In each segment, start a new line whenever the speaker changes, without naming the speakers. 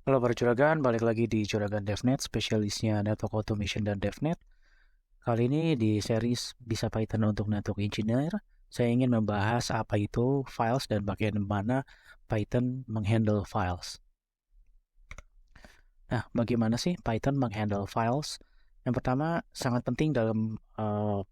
Halo para juragan, balik lagi di Juragan DevNet, spesialisnya Network Automation dan DevNet. Kali ini di series Bisa Python untuk Network Engineer, saya ingin membahas apa itu files dan bagaimana Python menghandle files. Nah, bagaimana sih Python menghandle files? Yang pertama, sangat penting dalam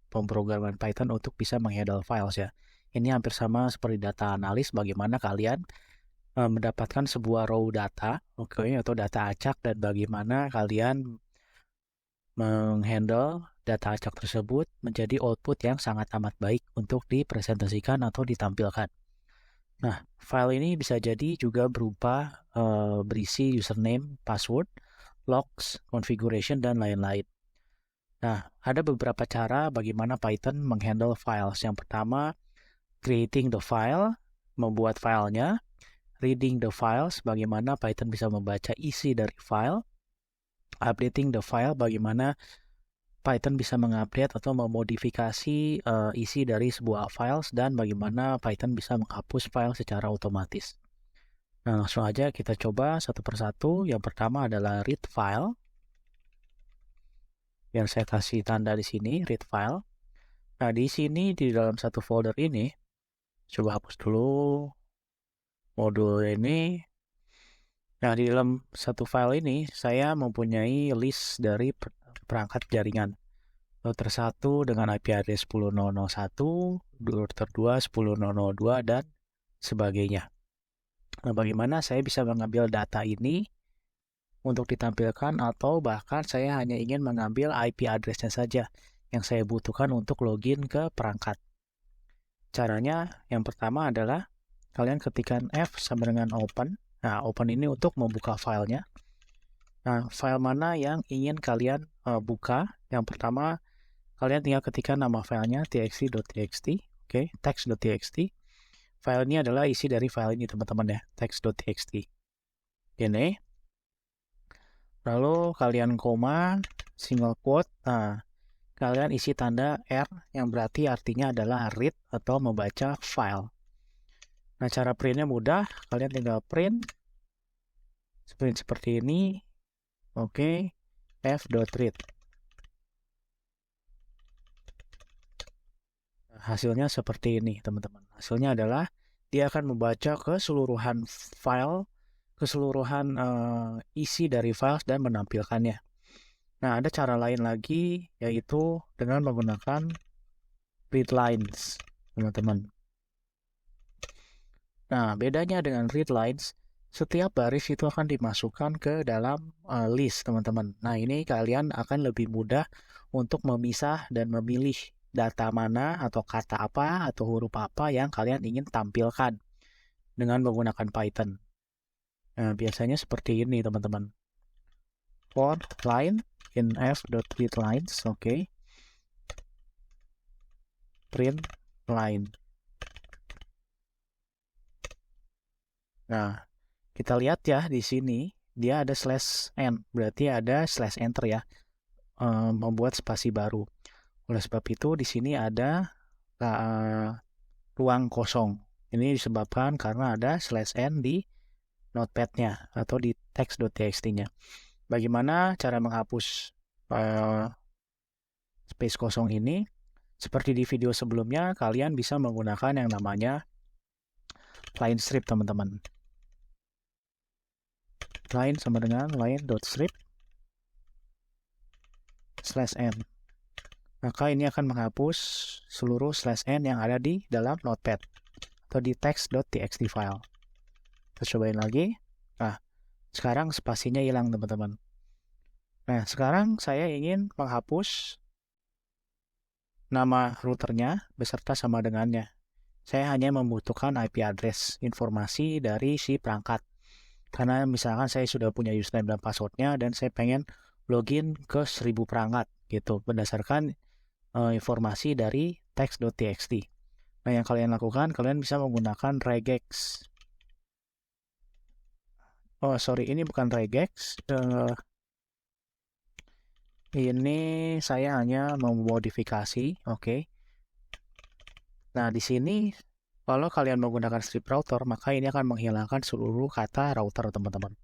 pemrograman Python untuk bisa menghandle files ya. Ini hampir sama seperti data analis, bagaimana kalian mendapatkan sebuah raw data, oke, atau data acak, dan bagaimana kalian menghandle data acak tersebut menjadi output yang sangat amat baik untuk dipresentasikan atau ditampilkan. Nah, file ini bisa jadi juga berupa berisi username, password, logs, configuration, dan lain-lain. Nah, ada beberapa cara bagaimana Python menghandle files. Yang pertama, creating the file, membuat filenya, reading the files, bagaimana Python bisa membaca isi dari file, updating the file, bagaimana Python bisa mengupdate atau memodifikasi isi dari sebuah files, dan bagaimana Python bisa menghapus file secara otomatis. Nah, langsung aja kita coba satu persatu. Yang pertama adalah read file. Yang saya kasih tanda di sini, read file. Nah, di sini di dalam satu folder ini, coba hapus dulu modul ini. Nah, di dalam satu file ini, saya mempunyai list dari perangkat jaringan. Router 1 dengan IP address 10.0.1, router 2 10.0.2, dan sebagainya. Nah, bagaimana saya bisa mengambil data ini untuk ditampilkan, atau bahkan saya hanya ingin mengambil IP address-nya saja yang saya butuhkan untuk login ke perangkat. Caranya yang pertama adalah kalian ketikkan F sama dengan open. Nah, open ini untuk membuka filenya. Nah, file mana yang ingin kalian buka? Yang pertama, kalian tinggal ketikkan nama filenya txt.txt, oke, text.txt. File ini adalah isi dari file ini teman-teman ya, text.txt. Ini. Lalu kalian koma, single quote. Nah, kalian isi tanda R yang berarti artinya adalah read atau membaca file. Nah, cara printnya mudah. Kalian tinggal print seperti ini. Oke, f.read. Hasilnya seperti ini, teman-teman. Hasilnya adalah dia akan membaca keseluruhan file, keseluruhan isi dari file dan menampilkannya. Nah, ada cara lain lagi, yaitu dengan menggunakan readlines, teman-teman. Nah, bedanya dengan readlines, setiap baris itu akan dimasukkan ke dalam list, teman-teman. Nah, ini kalian akan lebih mudah untuk memisah dan memilih data mana atau kata apa atau huruf apa yang kalian ingin tampilkan dengan menggunakan Python. Nah, biasanya seperti ini, teman-teman. For line in f.readlines, oke. Print line. Nah, kita lihat ya di sini dia ada slash n, berarti ada slash enter ya, membuat spasi baru. Oleh sebab itu di sini ada ruang kosong. Ini disebabkan karena ada slash n di notepad-nya atau di text.txt-nya. Bagaimana cara menghapus space kosong ini? Seperti di video sebelumnya, kalian bisa menggunakan yang namanya line strip, teman-teman. Line sama dengan line.strip slash n. Maka ini akan menghapus seluruh slash n yang ada di dalam notepad atau di text.txt file. Kita cobain lagi. Nah, sekarang spasinya hilang, teman-teman. Nah, sekarang saya ingin menghapus nama routernya beserta sama dengannya. Saya hanya membutuhkan IP address, informasi dari si perangkat. Karena misalkan saya sudah punya username dan passwordnya dan saya pengen login ke 1000 perangkat gitu berdasarkan informasi dari text.txt. Nah, yang kalian lakukan, kalian bisa menggunakan regex. Oh, sorry, ini bukan regex. Ini saya hanya memodifikasi, oke. Nah, di sini kalau kalian menggunakan strip router, maka ini akan menghilangkan seluruh kata router, teman-teman.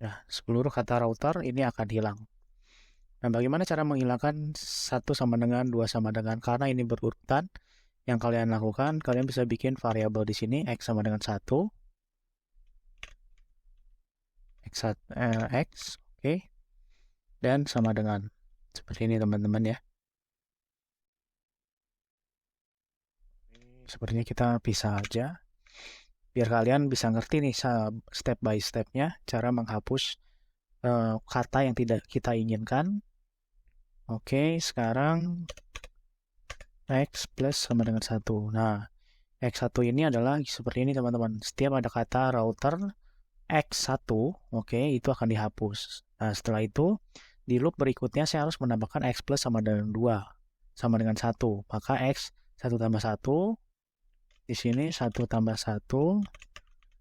Nah, seluruh kata router ini akan hilang. Nah, bagaimana cara menghilangkan 1 sama dengan 2 sama dengan? Karena ini berurutan, yang kalian lakukan, kalian bisa bikin variabel di sini, x sama dengan 1, x, oke, dan sama dengan, seperti ini teman-teman ya. Sepertinya kita pisah aja, biar kalian bisa ngerti nih step by stepnya, cara menghapus kata yang tidak kita inginkan. Oke, sekarang x plus sama dengan 1. Nah, x1 ini adalah seperti ini teman-teman. Setiap ada kata router x1, oke, itu akan dihapus. Nah, setelah itu, di loop berikutnya saya harus menambahkan x plus sama dengan 2, sama dengan 1. Maka x 1 tambah 1, di sini 1 tambah 1,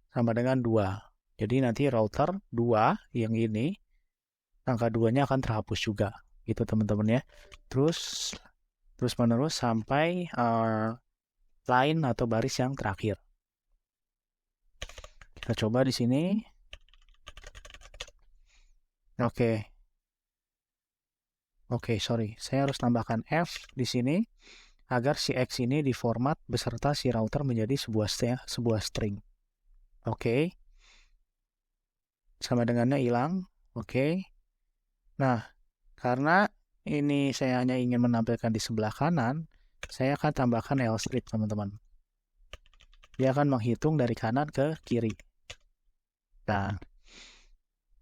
sama dengan 2. Jadi nanti router 2 yang ini, angka 2-nya akan terhapus juga. Gitu teman-teman ya. Terus menerus sampai line atau baris yang terakhir. Kita coba di sini. Oke, sorry. Saya harus tambahkan F di sini agar si X ini diformat beserta si router menjadi sebuah string. Oke. Sama dengannya hilang. Oke. Nah, karena ini saya hanya ingin menampilkan di sebelah kanan, saya akan tambahkan L-strip, teman-teman. Dia akan menghitung dari kanan ke kiri. Nah,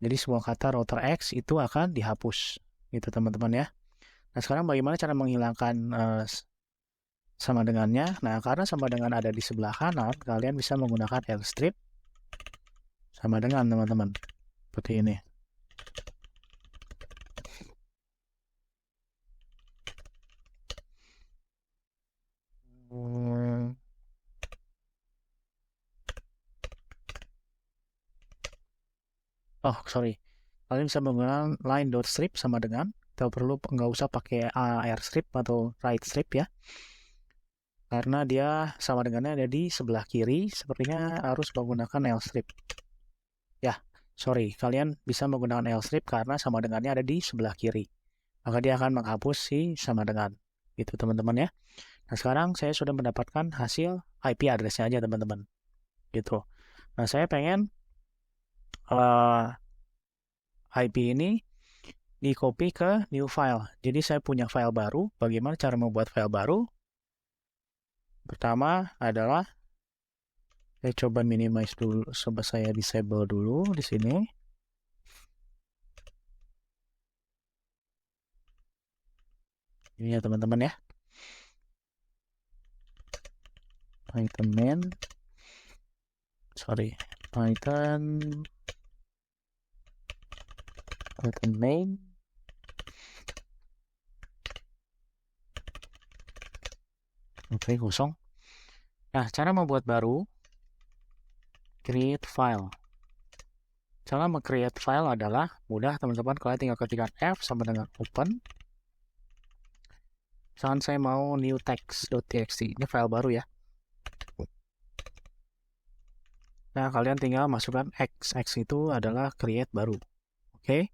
jadi semua kata router X itu akan dihapus. Gitu, teman-teman ya. Nah, sekarang bagaimana cara menghilangkan sama dengannya? Nah, karena sama dengan ada di sebelah kanan, kalian bisa menggunakan L-strip sama dengan, teman-teman. Seperti ini. Oh, sorry. Kalian bisa menggunakan line.strip sama dengan, atau perlu nggak usah pakai r-strip atau right strip ya. Karena dia sama dengannya ada di sebelah kiri, sepertinya harus menggunakan L-strip. Ya, sorry. Kalian bisa menggunakan L-strip karena sama dengannya ada di sebelah kiri. Maka dia akan menghapus si sama dengan. Gitu, teman-teman ya. Nah, sekarang saya sudah mendapatkan hasil IP address-nya aja, teman-teman. Gitu. Nah, saya pengen IP ini di copy ke new file. Jadi saya punya file baru. Bagaimana cara membuat file baru? Pertama adalah saya coba minimize dulu, coba saya disable dulu di sini. Ini ya teman-teman ya. Python main. Sorry. Python main. Oke, kosong. Nah, cara membuat baru, create file. Cara meng-create file adalah mudah, teman-teman. Kalian tinggal ketikkan F sama dengan open. Misalkan saya mau new text.txt. Ini file baru ya. Nah, kalian tinggal masukkan X. X itu adalah create baru. Oke.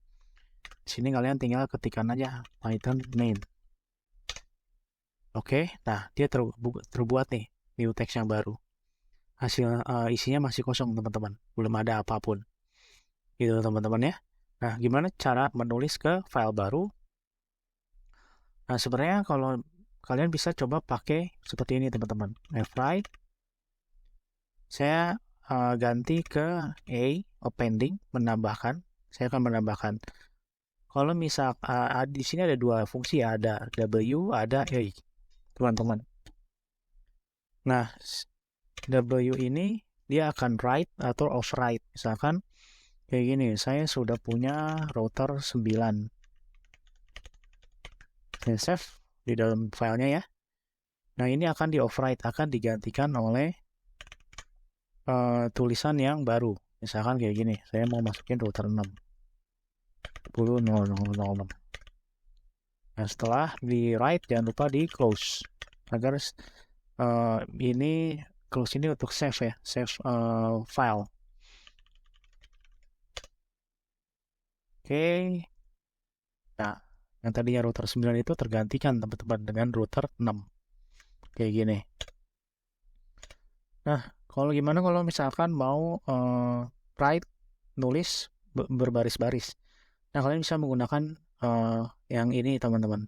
Di sini kalian tinggal ketikkan aja Python main. Oke. Nah, dia terbuat nih new text yang baru. Hasil isinya masih kosong, teman-teman. Belum ada apapun. Gitu, teman-teman ya. Nah, gimana cara menulis ke file baru? Nah, sebenarnya kalau kalian bisa coba pakai seperti ini, teman-teman. Fwrite. Saya ganti ke appending, menambahkan. Saya akan menambahkan. Kalau misal di sini ada dua fungsi ya, ada W, ada A, teman-teman. Nah, W ini dia akan write atau overwrite. Misalkan kayak gini, saya sudah punya router 9. Saya save di dalam filenya ya. Nah, ini akan di-overwrite, akan digantikan oleh tulisan yang baru. Misalkan kayak gini, saya mau masukin router 6. 10.0.0.0. Nah, setelah di write, jangan lupa di close. Agar ini close ini untuk save ya, save file. Oke. Nah, yang tadinya router 9 itu tergantikan teman-teman dengan router 6. Kayak gini. Nah, kalau gimana kalau misalkan mau write, nulis berbaris-baris. Nah, kalian bisa menggunakan yang ini teman-teman.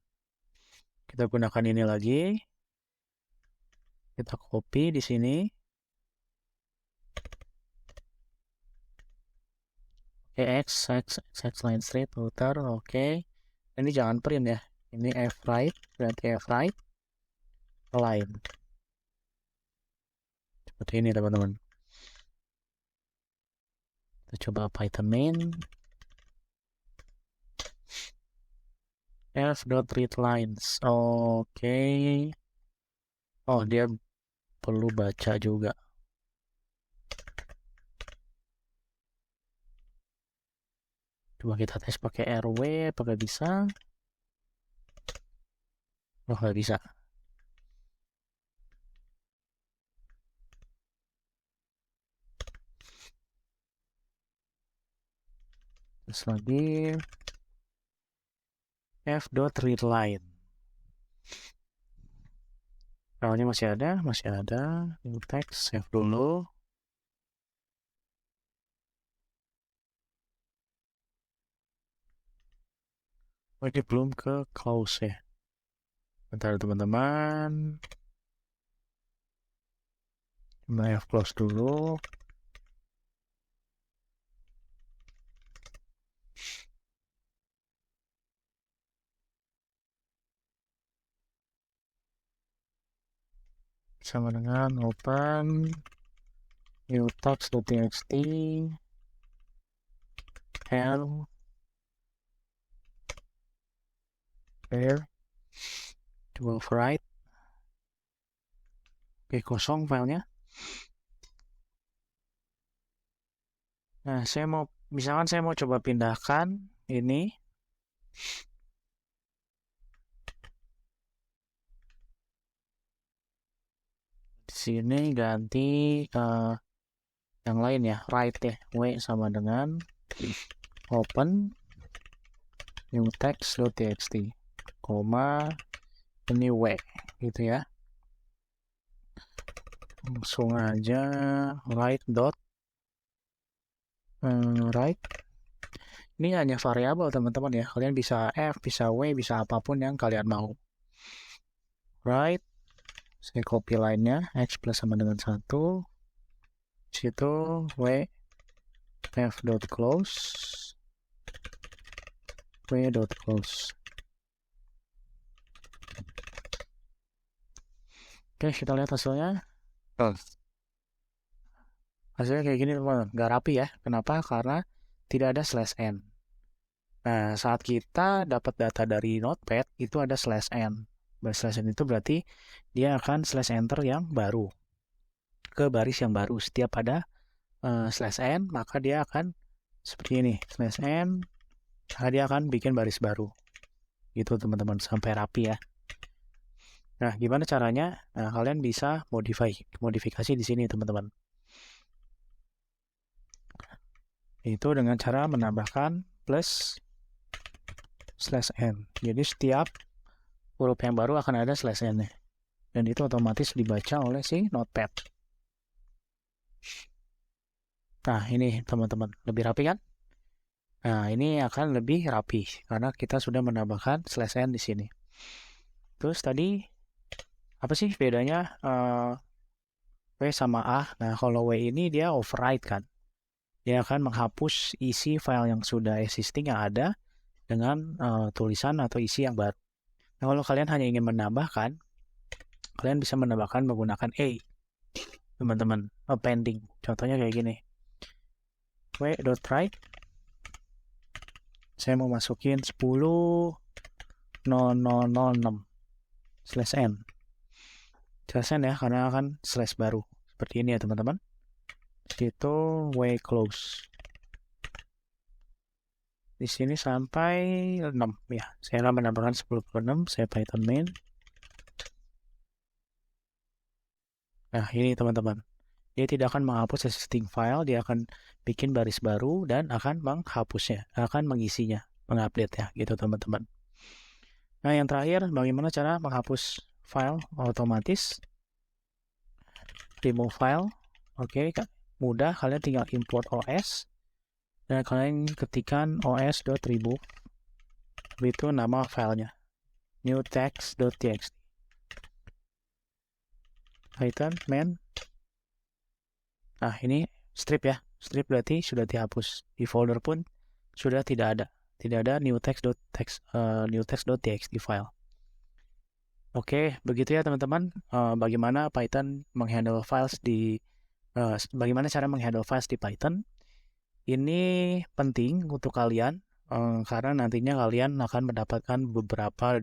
Kita gunakan ini lagi. Kita copy di sini. Oke, X line straight router, oke. Ini jangan print ya. Ini F write, berarti F write line. Seperti ini teman-teman. Kita coba Python main. F.read lines. Oke. Oh, dia perlu baca juga. Coba kita tes pakai RW, apakah bisa? Oh, nggak bisa. Terus lagi f.readline. Filenya masih ada. New text, save dulu. Oh, ini belum ke close ya. Bentar teman-teman. F close dulu. Sama dengan open new text.txt hello there 12 write. Oke, kosong filenya. Nah, misalkan saya mau coba pindahkan ini. Di sini ganti yang lain ya, write ya. W sama dengan open new text.txt, koma ini W gitu ya. Langsung aja write dot write. Ini hanya variabel teman-teman ya. Kalian bisa F, bisa W, bisa apapun yang kalian mau. Write, saya copy line-nya, X plus sama dengan 1. Situ W F dot close, W dot close. Oke, kita lihat hasilnya. Hasilnya kayak gini teman-teman, nggak rapi ya. Kenapa? Karena tidak ada slash n. Nah, saat kita dapat data dari Notepad, itu ada slash n. Slash n itu berarti dia akan slash enter yang baru ke baris yang baru. Setiap ada slash n, maka dia akan seperti ini. Slash n, maka dia akan bikin baris baru. Gitu teman-teman, sampai rapi ya. Nah, gimana caranya? Nah, kalian bisa modifikasi di sini teman-teman. Itu dengan cara menambahkan plus slash n. Jadi setiap huruf yang baru akan ada slash n-nya. Dan itu otomatis dibaca oleh si Notepad. Nah, ini teman-teman, lebih rapi kan? Nah, ini akan lebih rapi karena kita sudah menambahkan slash n di sini. Terus tadi apa sih bedanya W sama A? Nah, kalau W ini dia override kan. Dia akan menghapus isi file yang sudah existing yang ada dengan tulisan atau isi yang baru. Nah, kalau kalian hanya ingin menambahkan, kalian bisa menambahkan menggunakan A, teman-teman, appending. Contohnya kayak gini. W.write. Saya mau masukin 10.0006 slash n. Slash n ya, karena akan slash baru. Seperti ini ya teman-teman. Itu W close. Di sini sampai 6 ya. Saya menambahkan 10.6, saya Python main. Nah, ini teman-teman. Dia tidak akan menghapus existing file, dia akan bikin baris baru dan akan menghapusnya, akan mengisinya, mengupdate-nya gitu teman-teman. Nah, yang terakhir, bagaimana cara menghapus file otomatis? Remove file. Oke, mudah, kalian tinggal import OS dan kalian ketikkan os.remove, itu nama filenya, new text.txt, Python main. Nah, ini strip ya, strip berarti sudah dihapus, di folder pun sudah tidak ada new text.txt file. Oke, begitu ya teman-teman, bagaimana Python menghandle files bagaimana cara menghandle files di Python. Ini penting untuk kalian karena nantinya kalian akan mendapatkan beberapa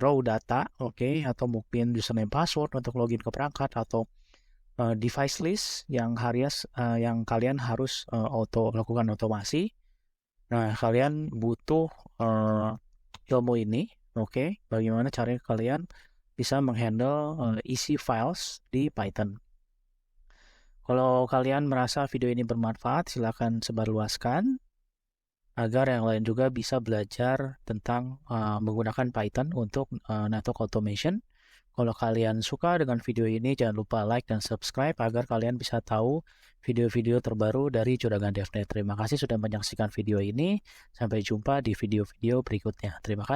raw data, atau mungkin username password untuk login ke perangkat, atau device list yang kalian harus lakukan otomasi. Nah, kalian butuh ilmu ini, bagaimana cara kalian bisa menghandle isi files di Python. Kalau kalian merasa video ini bermanfaat, silakan sebarluaskan agar yang lain juga bisa belajar tentang menggunakan Python untuk network automation. Kalau kalian suka dengan video ini, jangan lupa like dan subscribe agar kalian bisa tahu video-video terbaru dari Juragan DevNet. Terima kasih sudah menyaksikan video ini. Sampai jumpa di video-video berikutnya. Terima kasih.